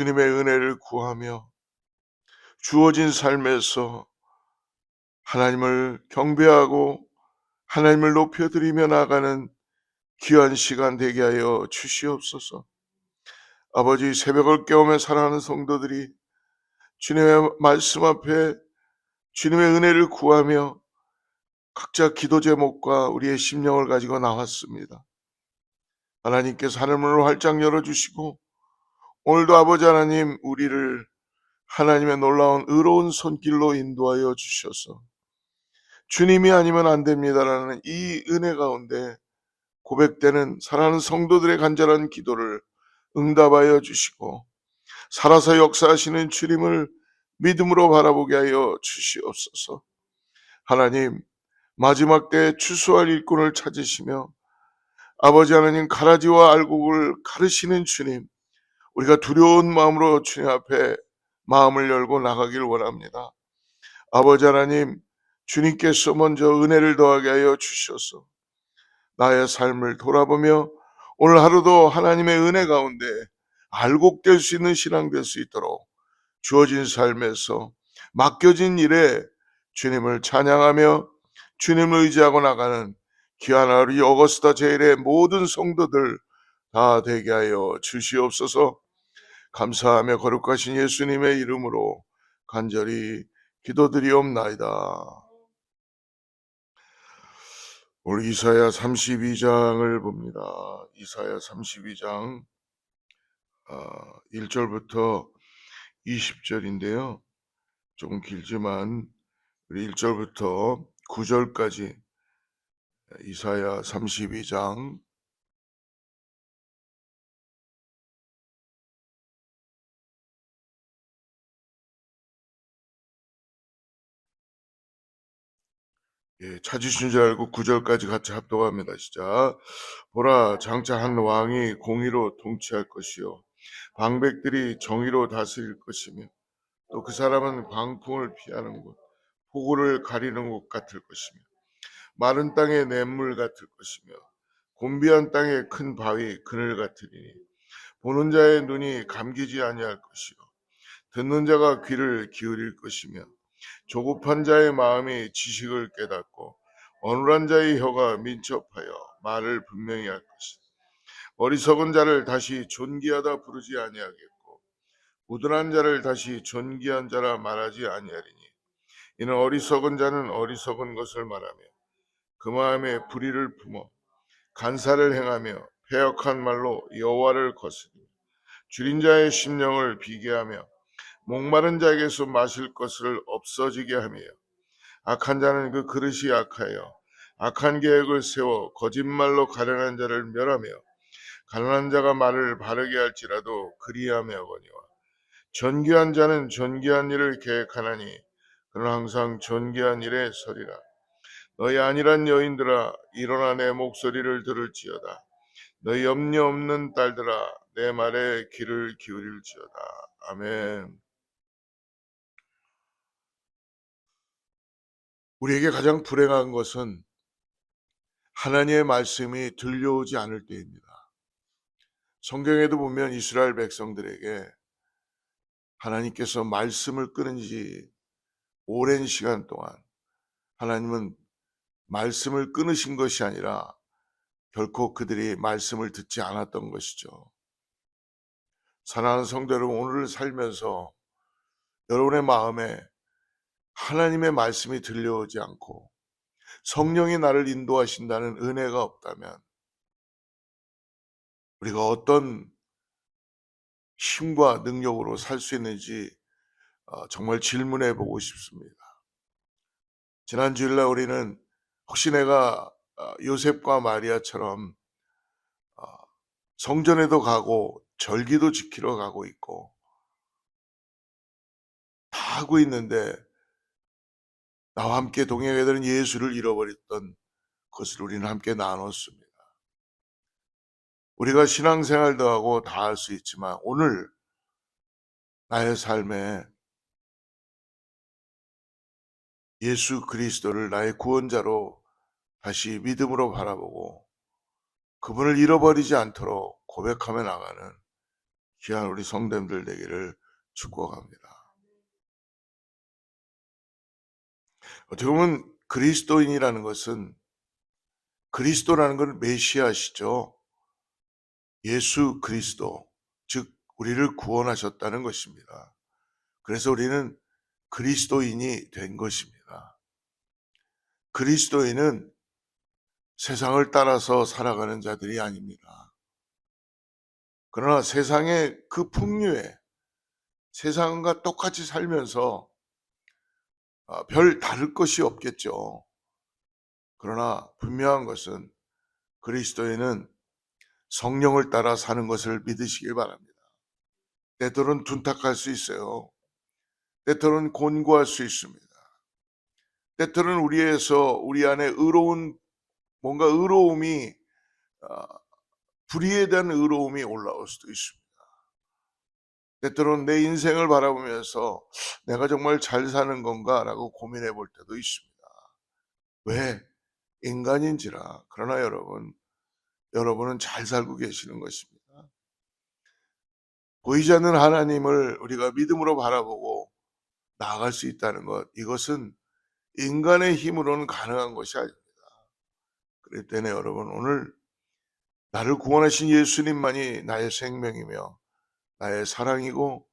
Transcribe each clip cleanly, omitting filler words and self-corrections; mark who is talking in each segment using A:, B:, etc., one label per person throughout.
A: 주님의 은혜를 구하며 주어진 삶에서 하나님을 경배하고 하나님을 높여드리며 나가는 귀한 시간 되게 하여 주시옵소서. 아버지, 새벽을 깨우며 살아가는 성도들이 주님의 말씀 앞에 주님의 은혜를 구하며 각자 기도 제목과 우리의 심령을 가지고 나왔습니다. 하나님께서 하늘문을 활짝 열어주시고 오늘도 아버지 하나님, 우리를 하나님의 놀라운 의로운 손길로 인도하여 주셔서 주님이 아니면 안 됩니다라는 이 은혜 가운데 고백되는 사랑하는 성도들의 간절한 기도를 응답하여 주시고 살아서 역사하시는 주님을 믿음으로 바라보게 하여 주시옵소서. 하나님, 마지막 때에 추수할 일꾼을 찾으시며 아버지 하나님, 가라지와 알곡을 가르시는 주님, 우리가 두려운 마음으로 주님 앞에 마음을 열고 나가길 원합니다. 아버지 하나님, 주님께서 먼저 은혜를 더하게 하여 주셔서 나의 삶을 돌아보며 오늘 하루도 하나님의 은혜 가운데 알곡될 수 있는 신앙 될 수 있도록 주어진 삶에서 맡겨진 일에 주님을 찬양하며 주님을 의지하고 나가는 귀한 하루, 이 어거스타 제일의 모든 성도들 다 되게 하여 주시옵소서. 감사하며 거룩하신 예수님의 이름으로 간절히 기도드리옵나이다. 오늘 이사야 32장을 봅니다. 이사야 32장 1절부터 20절인데요. 조금 길지만 우리 1절부터 9절까지 이사야 32장 찾으신 줄 알고 9절까지 같이 합독합니다. 시작. 보라, 장차 한 왕이 공의로 통치할 것이요 방백들이 정의로 다스릴 것이며 또 그 사람은 광풍을 피하는 곳, 폭우를 가리는 곳 같을 것이며 마른 땅의 냇물 같을 것이며 곤비한 땅의 큰 바위 그늘 같으리니 보는 자의 눈이 감기지 아니할 것이요 듣는 자가 귀를 기울일 것이며 조급한 자의 마음이 지식을 깨닫고 어눌한 자의 혀가 민첩하여 말을 분명히 할 것이다. 어리석은 자를 다시 존귀하다 부르지 아니하겠고 우둔한 자를 다시 존귀한 자라 말하지 아니하리니 이는 어리석은 자는 어리석은 것을 말하며 그 마음에 불의를 품어 간사를 행하며 패역한 말로 여호와를 거스리며 줄인 자의 심령을 비게하며 목마른 자에게서 마실 것을 없어지게 하며 악한 자는 그 그릇이 악하여 악한 계획을 세워 거짓말로 가련한 자를 멸하며 가난한 자가 말을 바르게 할지라도 그리하며 거니와 존귀한 자는 존귀한 일을 계획하나니 그는 항상 존귀한 일에 서리라. 너희 안일한 여인들아, 일어나 내 목소리를 들을지어다. 너희 염려 없는 딸들아, 내 말에 귀를 기울일지어다. 아멘. 우리에게 가장 불행한 것은 하나님의 말씀이 들려오지 않을 때입니다. 성경에도 보면 이스라엘 백성들에게 하나님께서 말씀을 끊은 지 오랜 시간 동안 하나님은 말씀을 끊으신 것이 아니라 결코 그들이 말씀을 듣지 않았던 것이죠. 사랑하는 성도 여러분, 오늘을 살면서 여러분의 마음에 하나님의 말씀이 들려오지 않고 성령이 나를 인도하신다는 은혜가 없다면 우리가 어떤 힘과 능력으로 살 수 있는지 정말 질문해 보고 싶습니다. 지난 주일날 우리는 혹시 내가 요셉과 마리아처럼 성전에도 가고 절기도 지키러 가고 있고 다 하고 있는데 나와 함께 동행하게 되는 예수를 잃어버렸던 것을 우리는 함께 나눴습니다. 우리가 신앙생활도 하고 다 할 수 있지만 오늘 나의 삶에 예수 그리스도를 나의 구원자로 다시 믿음으로 바라보고 그분을 잃어버리지 않도록 고백하며 나가는 귀한 우리 성도님들 되기를 축복합니다. 어떻게 보면 그리스도라는 건 메시아시죠. 예수 그리스도, 즉 우리를 구원하셨다는 것입니다. 그래서 우리는 그리스도인이 된 것입니다. 그리스도인은 세상을 따라서 살아가는 자들이 아닙니다. 그러나 세상의 그 풍류에 세상과 똑같이 살면서 별 다를 것이 없겠죠. 그러나 분명한 것은 그리스도인은 성령을 따라 사는 것을 믿으시길 바랍니다. 때때로는 둔탁할 수 있어요. 때때로는 곤고할 수 있습니다. 때때로는 우리 안에 의로움이 아, 불의에 대한 의로움이 올라올 수도 있습니다. 때때로는 내 인생을 바라보면서 내가 정말 잘 사는 건가라고 고민해 볼 때도 있습니다. 왜? 인간인지라. 그러나 여러분은 잘 살고 계시는 것입니다. 보이지 않는 하나님을 우리가 믿음으로 바라보고 나아갈 수 있다는 것, 이것은 인간의 힘으로는 가능한 것이 아닙니다. 그렇기 때문에 여러분, 오늘 나를 구원하신 예수님만이 나의 생명이며 나의 사랑이고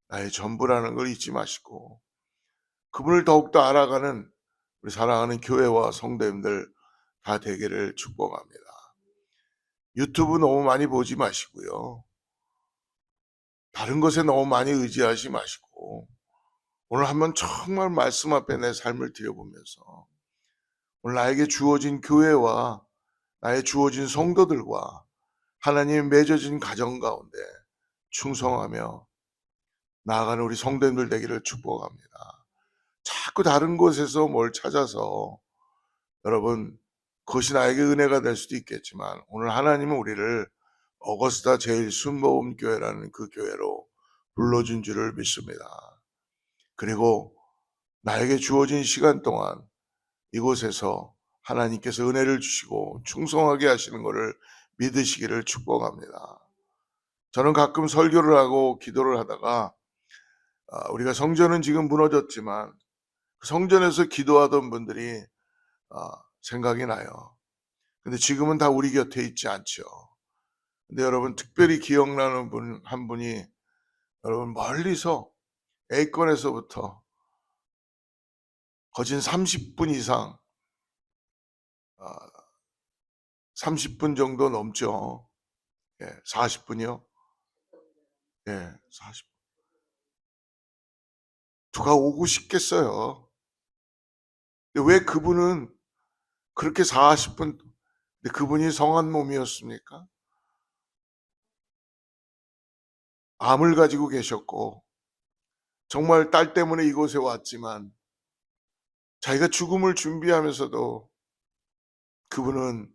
A: 나의 전부라는 걸 잊지 마시고, 그분을 더욱더 알아가는 우리 사랑하는 교회와 성도님들 다 되기를 축복합니다. 유튜브 너무 많이 보지 마시고요. 다른 것에 너무 많이 의지하지 마시고, 오늘 한번 정말 말씀 앞에 내 삶을 들여보면서 오늘 나에게 주어진 교회와 나의 주어진 성도들과 하나님의 맺어진 가정 가운데 충성하며 나아가는 우리 성도님들 되기를 축복합니다. 자꾸 다른 곳에서 뭘 찾아서, 여러분, 그것이 나에게 은혜가 될 수도 있겠지만 오늘 하나님은 우리를 어거스타 제일 순복음교회라는 그 교회로 불러준 줄을 믿습니다. 그리고 나에게 주어진 시간 동안 이곳에서 하나님께서 은혜를 주시고 충성하게 하시는 것을 믿으시기를 축복합니다. 저는 가끔 설교를 하고 기도를 하다가 우리가 성전은 지금 무너졌지만 그 성전에서 기도하던 분들이 생각이 나요. 근데 지금은 다 우리 곁에 있지 않죠. 근데 여러분, 특별히 기억나는 분 한 분이, 여러분, 멀리서 A권에서부터 거진 30분 이상, 30분 정도 넘죠. 예, 40분이요. 예, 40. 누가 오고 싶겠어요. 근데 왜 그분은 그렇게 40분, 근데 그분이 성한 몸이었습니까? 암을 가지고 계셨고 정말 딸 때문에 이곳에 왔지만 자기가 죽음을 준비하면서도 그분은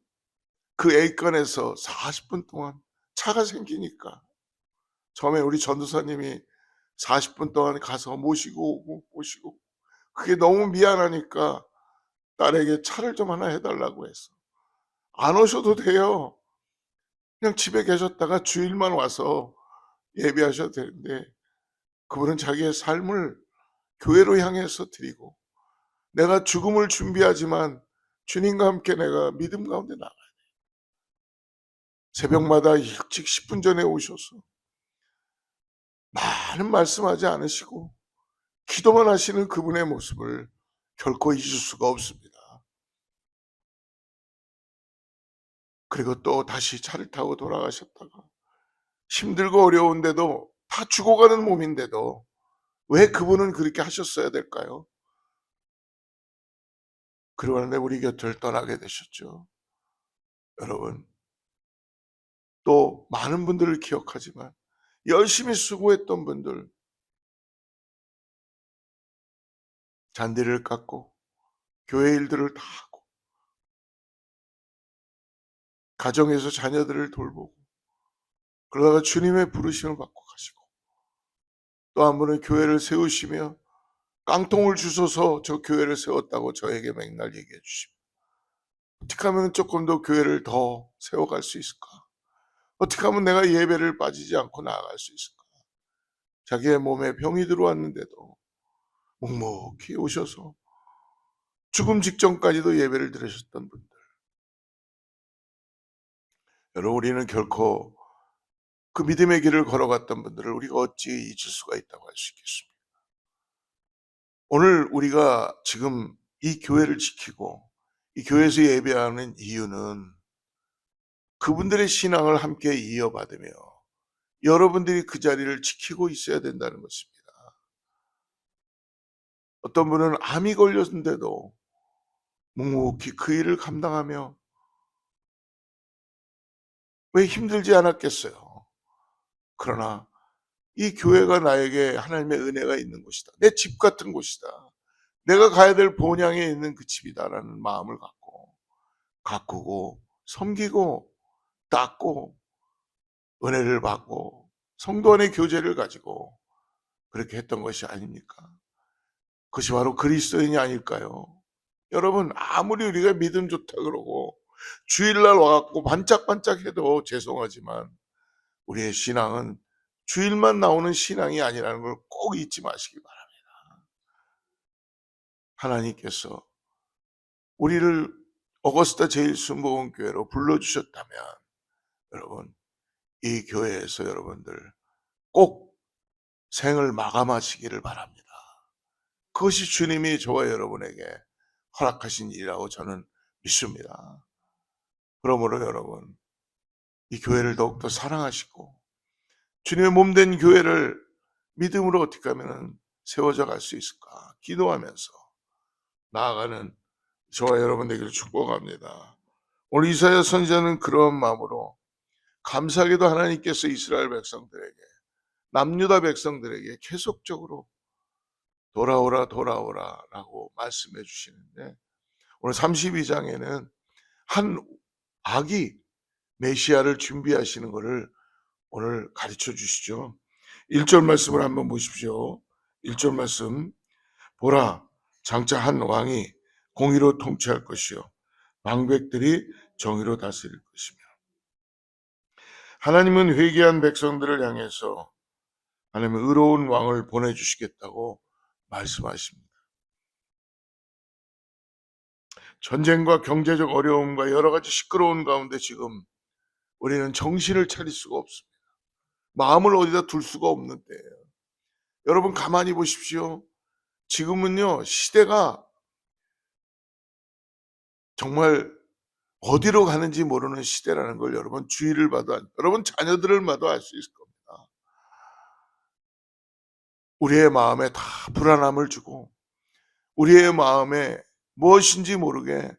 A: 그 A건에서 40분 동안 차가 생기니까 처음에 우리 전도사님이 40분 동안 가서 모시고 오고 모시고, 그게 너무 미안하니까 딸에게 차를 좀 하나 해달라고 했어. 안 오셔도 돼요. 그냥 집에 계셨다가 주일만 와서 예배하셔도 되는데 그분은 자기의 삶을 교회로 향해서 드리고, 내가 죽음을 준비하지만 주님과 함께 내가 믿음 가운데 나가야 돼. 새벽마다 일찍 10분 전에 오셔서 많은 말씀하지 않으시고 기도만 하시는 그분의 모습을 결코 잊을 수가 없습니다. 그리고 또 다시 차를 타고 돌아가셨다가 힘들고 어려운데도, 다 죽어가는 몸인데도 왜 그분은 그렇게 하셨어야 될까요? 그러는데 우리 곁을 떠나게 되셨죠. 여러분, 또 많은 분들을 기억하지만 열심히 수고했던 분들, 잔디를 깎고 교회 일들을 다 하고 가정에서 자녀들을 돌보고 그러다가 주님의 부르심을 받고 가시고, 또 한 분은 교회를 세우시며 깡통을 주셔서 저 교회를 세웠다고 저에게 맨날 얘기해 주십니다. 어떻게 하면 조금 더 교회를 더 세워갈 수 있을까? 어떻게 하면 내가 예배를 빠지지 않고 나아갈 수 있을까? 자기의 몸에 병이 들어왔는데도 묵묵히 오셔서 죽음 직전까지도 예배를 드리셨던 분들. 여러분, 우리는 결코 그 믿음의 길을 걸어갔던 분들을 우리가 어찌 잊을 수가 있다고 할 수 있겠습니까? 오늘 우리가 지금 이 교회를 지키고 이 교회에서 예배하는 이유는 그분들의 신앙을 함께 이어받으며 여러분들이 그 자리를 지키고 있어야 된다는 것입니다. 어떤 분은 암이 걸렸는데도 묵묵히 그 일을 감당하며 왜 힘들지 않았겠어요? 그러나 이 교회가 나에게 하나님의 은혜가 있는 곳이다. 내 집 같은 곳이다. 내가 가야 될 본향에 있는 그 집이다라는 마음을 갖고 가꾸고 섬기고 닦고 은혜를 받고 성도 안의 교제를 가지고 그렇게 했던 것이 아닙니까? 그것이 바로 그리스도인이 아닐까요? 여러분, 아무리 우리가 믿음 좋다 그러고 주일날 와갖고 반짝반짝해도 죄송하지만 우리의 신앙은 주일만 나오는 신앙이 아니라는 걸 꼭 잊지 마시기 바랍니다. 하나님께서 우리를 어거스타 제일순복음교회로 불러주셨다면 여러분, 이 교회에서 여러분들 꼭 생을 마감하시기를 바랍니다. 그것이 주님이 저와 여러분에게 허락하신 일이라고 저는 믿습니다. 그러므로 여러분, 이 교회를 더욱더 사랑하시고 주님의 몸된 교회를 믿음으로 어떻게 하면 세워져 갈 수 있을까 기도하면서 나아가는 저와 여러분 되기를 축복합니다. 오늘 이사야 선지자는 그런 마음으로 감사하게도 하나님께서 이스라엘 백성들에게 남유다 백성들에게 계속적으로 돌아오라 돌아오라 라고 말씀해 주시는데 오늘 32장에는 한 아기 메시아를 준비하시는 것을 오늘 가르쳐 주시죠. 1절 말씀을 한번 보십시오. 1절 말씀. 보라, 장차 한 왕이 공의로 통치할 것이요 방백들이 정의로 다스릴 것이며. 하나님은 회개한 백성들을 향해서 하나님은 의로운 왕을 보내주시겠다고 말씀하십니다. 전쟁과 경제적 어려움과 여러 가지 시끄러운 가운데 지금 우리는 정신을 차릴 수가 없습니다. 마음을 어디다 둘 수가 없는 때예요. 여러분 가만히 보십시오. 지금은요 시대가 정말 어디로 가는지 모르는 시대라는 걸 여러분 주위를 봐도 여러분 자녀들을 봐도 알 수 있을 겁니다. 우리의 마음에 다 불안함을 주고 우리의 마음에 무엇인지 모르게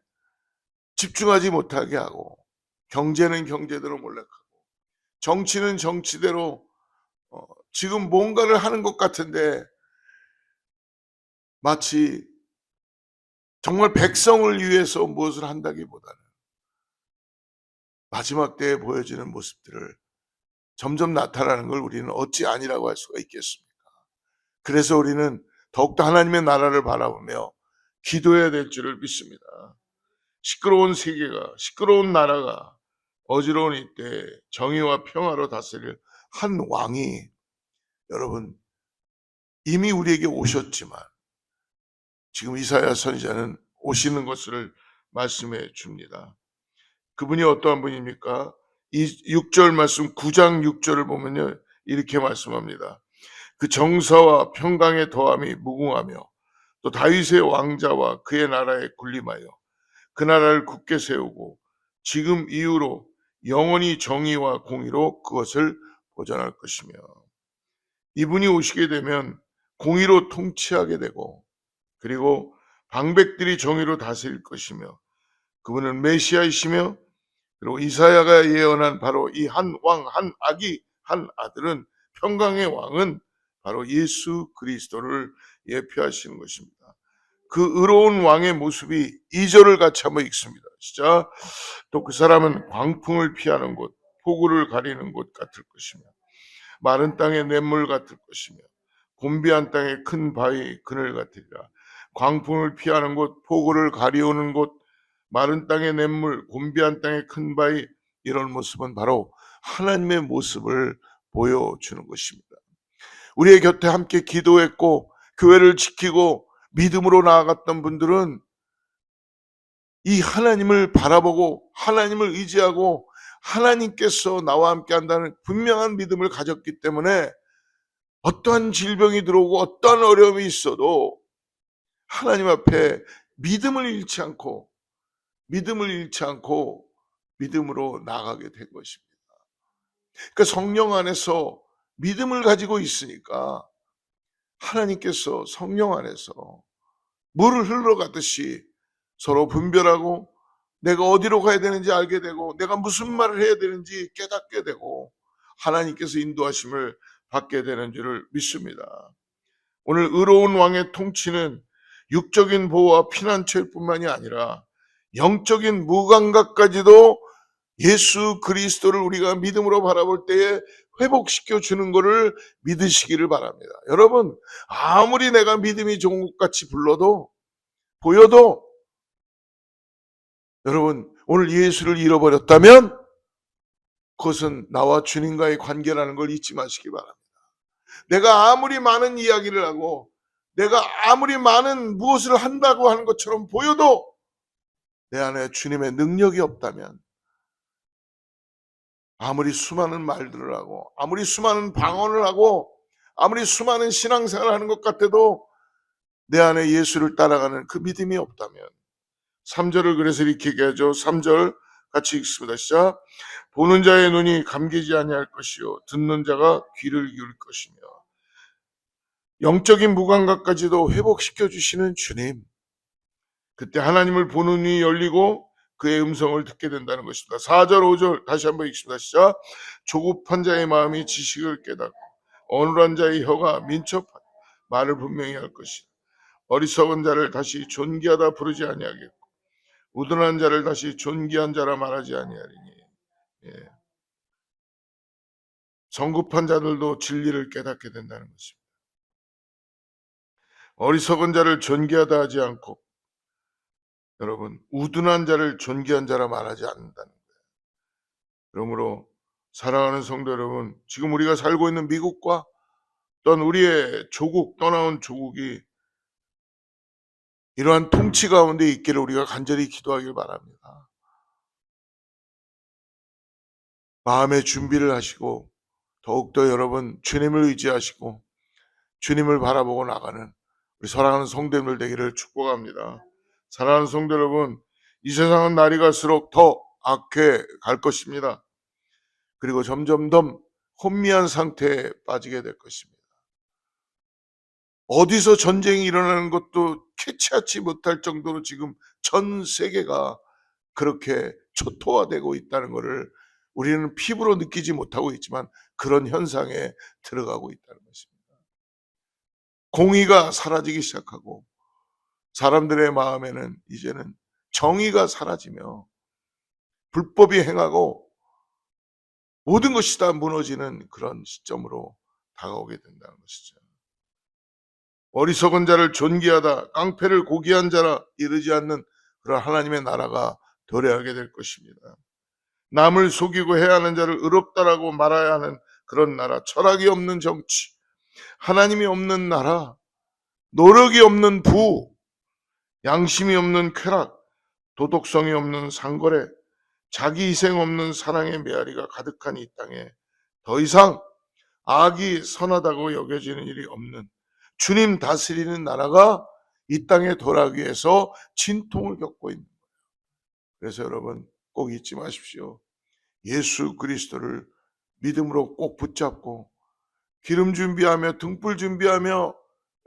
A: 집중하지 못하게 하고 경제는 경제대로 몰락하고 정치는 정치대로 지금 뭔가를 하는 것 같은데 마치 정말 백성을 위해서 무엇을 한다기보다는 마지막 때에 보여지는 모습들을 점점 나타나는 걸 우리는 어찌 아니라고 할 수가 있겠습니까? 그래서 우리는 더욱더 하나님의 나라를 바라보며 기도해야 될 줄을 믿습니다. 시끄러운 세계가 시끄러운 나라가 어지러운 이때 정의와 평화로 다스릴 한 왕이 여러분 이미 우리에게 오셨지만 지금 이사야 선지자는 오시는 것을 말씀해 줍니다. 그분이 어떠한 분입니까? 이 6절 말씀 9장 6절을 보면요 이렇게 말씀합니다. 그 정사와 평강의 더함이 무궁하며 또 다윗의 왕자와 그의 나라에 군림하여 그 나라를 굳게 세우고 지금 이후로 영원히 정의와 공의로 그것을 보존할 것이며 이분이 오시게 되면 공의로 통치하게 되고 그리고 방백들이 정의로 다스릴 것이며 그분은 메시아이시며 그리고 이사야가 예언한 바로 이 한 왕, 한 아기, 한 아들은 평강의 왕은 바로 예수 그리스도를 예표하시는 것입니다. 그 의로운 왕의 모습이 2절을 같이 한번 읽습니다. 시작. 또 그 사람은 광풍을 피하는 곳, 폭우를 가리는 곳 같을 것이며 마른 땅의 냇물 같을 것이며 곤비한 땅의 큰 바위 그늘 같으리라. 광풍을 피하는 곳, 폭우를 가리우는 곳, 마른 땅의 냇물, 곤비한 땅의 큰 바위 이런 모습은 바로 하나님의 모습을 보여주는 것입니다. 우리의 곁에 함께 기도했고 교회를 지키고 믿음으로 나아갔던 분들은 이 하나님을 바라보고 하나님을 의지하고 하나님께서 나와 함께 한다는 분명한 믿음을 가졌기 때문에 어떠한 질병이 들어오고 어떠한 어려움이 있어도 하나님 앞에 믿음을 잃지 않고 믿음으로 나아가게 된 것입니다. 그러니까 성령 안에서 믿음을 가지고 있으니까 하나님께서 성령 안에서 물을 흘러가듯이 서로 분별하고 내가 어디로 가야 되는지 알게 되고 내가 무슨 말을 해야 되는지 깨닫게 되고 하나님께서 인도하심을 받게 되는 줄을 믿습니다. 오늘 의로운 왕의 통치는 육적인 보호와 피난처일 뿐만이 아니라 영적인 무감각까지도 예수 그리스도를 우리가 믿음으로 바라볼 때에 회복시켜 주는 것을 믿으시기를 바랍니다. 여러분, 아무리 내가 믿음이 좋은 것 같이 보여도 여러분, 오늘 예수를 잃어버렸다면 그것은 나와 주님과의 관계라는 걸 잊지 마시기 바랍니다. 내가 아무리 많은 이야기를 하고 내가 아무리 많은 무엇을 한다고 하는 것처럼 보여도 내 안에 주님의 능력이 없다면 아무리 수많은 말들을 하고 아무리 수많은 방언을 하고 아무리 수많은 신앙생활을 하는 것 같아도 내 안에 예수를 따라가는 그 믿음이 없다면 3절을 그래서 이렇게 얘기하죠. 3절 같이 읽습니다. 시작. 보는 자의 눈이 감기지 아니할 것이요 듣는 자가 귀를 기울일 것이며 영적인 무감각까지도 회복시켜 주시는 주님. 그때 하나님을 보는 눈이 열리고 그의 음성을 듣게 된다는 것입니다. 4절 5절 다시 한번 읽습니다. 시작. 조급한 자의 마음이 지식을 깨닫고 어눌한 자의 혀가 민첩한 말을 분명히 할 것이다. 어리석은 자를 다시 존귀하다 부르지 아니하겠고 우둔한 자를 다시 존귀한 자라 말하지 아니하리니. 예. 성급한 자들도 진리를 깨닫게 된다는 것입니다. 어리석은 자를 존귀하다 하지 않고 여러분 우둔한 자를 존귀한 자라 말하지 않는다는 거예요. 그러므로 사랑하는 성도 여러분, 지금 우리가 살고 있는 미국과 또한 우리의 조국, 떠나온 조국이 이러한 통치 가운데 있기를 우리가 간절히 기도하길 바랍니다. 마음의 준비를 하시고 더욱더 여러분 주님을 의지하시고 주님을 바라보고 나가는 우리 사랑하는 성도님들 되기를 축복합니다. 사랑하는 성도 여러분, 이 세상은 날이 갈수록 더 악해 갈 것입니다. 그리고 점점 더 혼미한 상태에 빠지게 될 것입니다. 어디서 전쟁이 일어나는 것도 캐치하지 못할 정도로 지금 전 세계가 그렇게 초토화되고 있다는 것을 우리는 피부로 느끼지 못하고 있지만 그런 현상에 들어가고 있다는 것입니다. 공의가 사라지기 시작하고 사람들의 마음에는 이제는 정의가 사라지며 불법이 행하고 모든 것이 다 무너지는 그런 시점으로 다가오게 된다는 것이죠. 어리석은 자를 존귀하다, 깡패를 고귀한 자라 이르지 않는 그런 하나님의 나라가 도래하게 될 것입니다. 남을 속이고 해하는 자를 의롭다라고 말해야 하는 그런 나라, 철학이 없는 정치, 하나님이 없는 나라, 노력이 없는 부, 양심이 없는 쾌락, 도덕성이 없는 상거래, 자기 희생 없는 사랑의 메아리가 가득한 이 땅에 더 이상 악이 선하다고 여겨지는 일이 없는 주님 다스리는 나라가 이 땅에 돌아가기 위해서 진통을 겪고 있는 거예요. 그래서 여러분 꼭 잊지 마십시오. 예수 그리스도를 믿음으로 꼭 붙잡고 기름 준비하며 등불 준비하며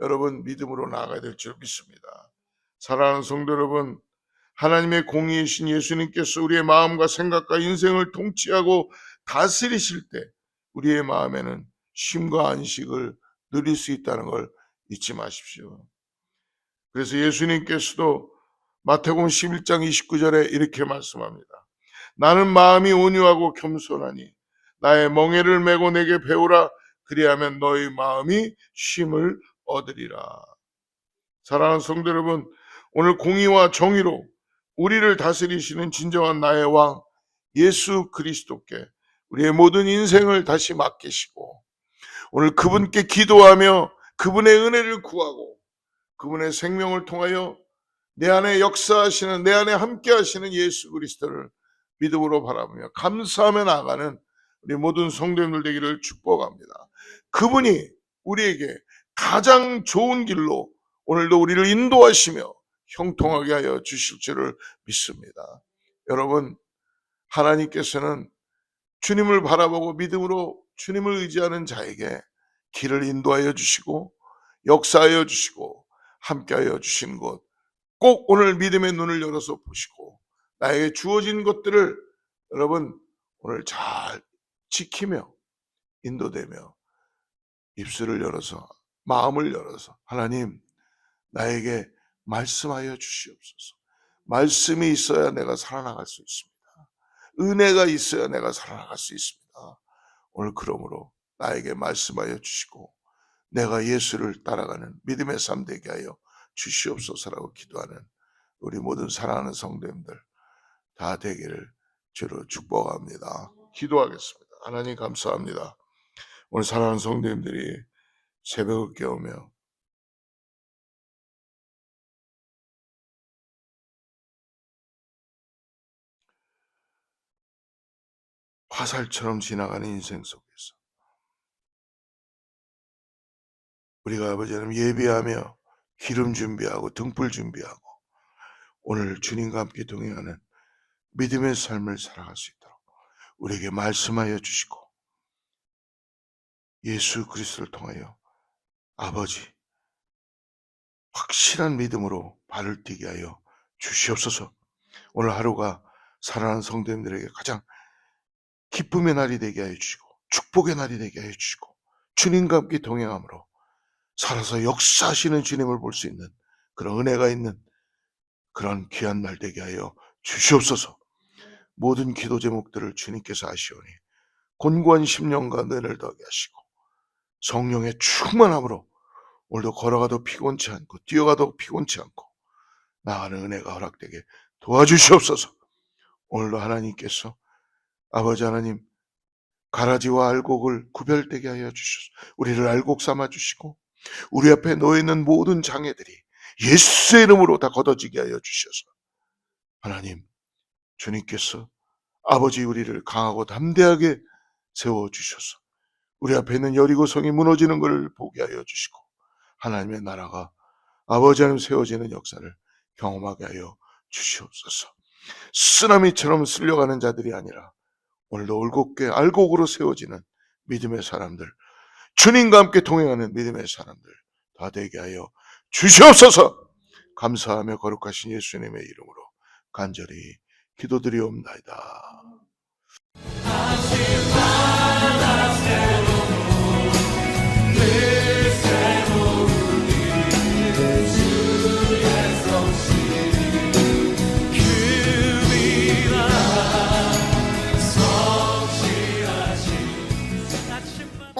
A: 여러분 믿음으로 나아가야 될 줄 믿습니다. 사랑하는 성도 여러분, 하나님의 공의이신 예수님께서 우리의 마음과 생각과 인생을 통치하고 다스리실 때 우리의 마음에는 쉼과 안식을 누릴 수 있다는 걸 잊지 마십시오. 그래서 예수님께서도 마태복음 11장 29절에 이렇게 말씀합니다. 나는 마음이 온유하고 겸손하니 나의 멍에를 메고 내게 배우라. 그리하면 너희 마음이 쉼을 얻으리라. 사랑하는 성도 여러분, 오늘 공의와 정의로 우리를 다스리시는 진정한 나의 왕 예수 그리스도께 우리의 모든 인생을 다시 맡기시고 오늘 그분께 기도하며 그분의 은혜를 구하고 그분의 생명을 통하여 내 안에 역사하시는, 내 안에 함께 하시는 예수 그리스도를 믿음으로 바라보며 감사하며 나아가는 우리 모든 성도님들 되기를 축복합니다. 그분이 우리에게 가장 좋은 길로 오늘도 우리를 인도하시며 형통하게 하여 주실 줄을 믿습니다. 여러분, 하나님께서는 주님을 바라보고 믿음으로 주님을 의지하는 자에게 길을 인도하여 주시고 역사하여 주시고 함께하여 주신 것, 꼭 오늘 믿음의 눈을 열어서 보시고 나에게 주어진 것들을 여러분 오늘 잘 지키며 인도되며 입술을 열어서 마음을 열어서 하나님 나에게 말씀하여 주시옵소서. 말씀이 있어야 내가 살아나갈 수 있습니다. 은혜가 있어야 내가 살아나갈 수 있습니다. 오늘 그러므로 나에게 말씀하여 주시고 내가 예수를 따라가는 믿음의 삶 되게 하여 주시옵소서라고 기도하는 우리 모든 사랑하는 성도님들 다 되기를 주로 축복합니다. 기도하겠습니다. 하나님 감사합니다. 오늘 사랑하는 성도님들이 새벽을 깨우며 화살처럼 지나가는 인생 속에서 우리가 아버지 하나님 예배하며 기름 준비하고 등불 준비하고 오늘 주님과 함께 동행하는 믿음의 삶을 살아갈 수 있도록 우리에게 말씀하여 주시고 예수 그리스도를 통하여 아버지 확실한 믿음으로 발을 뛰게 하여 주시옵소서. 오늘 하루가 사랑하는 성도님들에게 가장 기쁨의 날이 되게 하여 주시고 축복의 날이 되게 하여 주시고 주님과 함께 동행함으로 살아서 역사하시는 주님을 볼 수 있는 그런 은혜가 있는 그런 귀한 날 되게 하여 주시옵소서. 모든 기도 제목들을 주님께서 아시오니 곤고한 심령과 은혜를 더하게 하시고 성령의 충만함으로 오늘도 걸어가도 피곤치 않고 뛰어가도 피곤치 않고 나가는 은혜가 허락되게 도와주시옵소서. 오늘도 하나님께서 아버지 하나님 가라지와 알곡을 구별되게 하여 주셔서 우리를 알곡 삼아 주시고 우리 앞에 놓여있는 모든 장애들이 예수의 이름으로 다 걷어지게 하여 주셔서 하나님 주님께서 아버지 우리를 강하고 담대하게 세워주셔서 우리 앞에 있는 여리고성이 무너지는 것을 보게 하여 주시고 하나님의 나라가 아버지 하나님 세워지는 역사를 경험하게 하여 주시옵소서. 쓰나미처럼 쓸려가는 자들이 아니라 오늘도 올곧게 알곡으로 세워지는 믿음의 사람들, 주님과 함께 동행하는 믿음의 사람들 다 되게 하여 주시옵소서. 감사하며 거룩하신 예수님의 이름으로 간절히 기도드리옵나이다.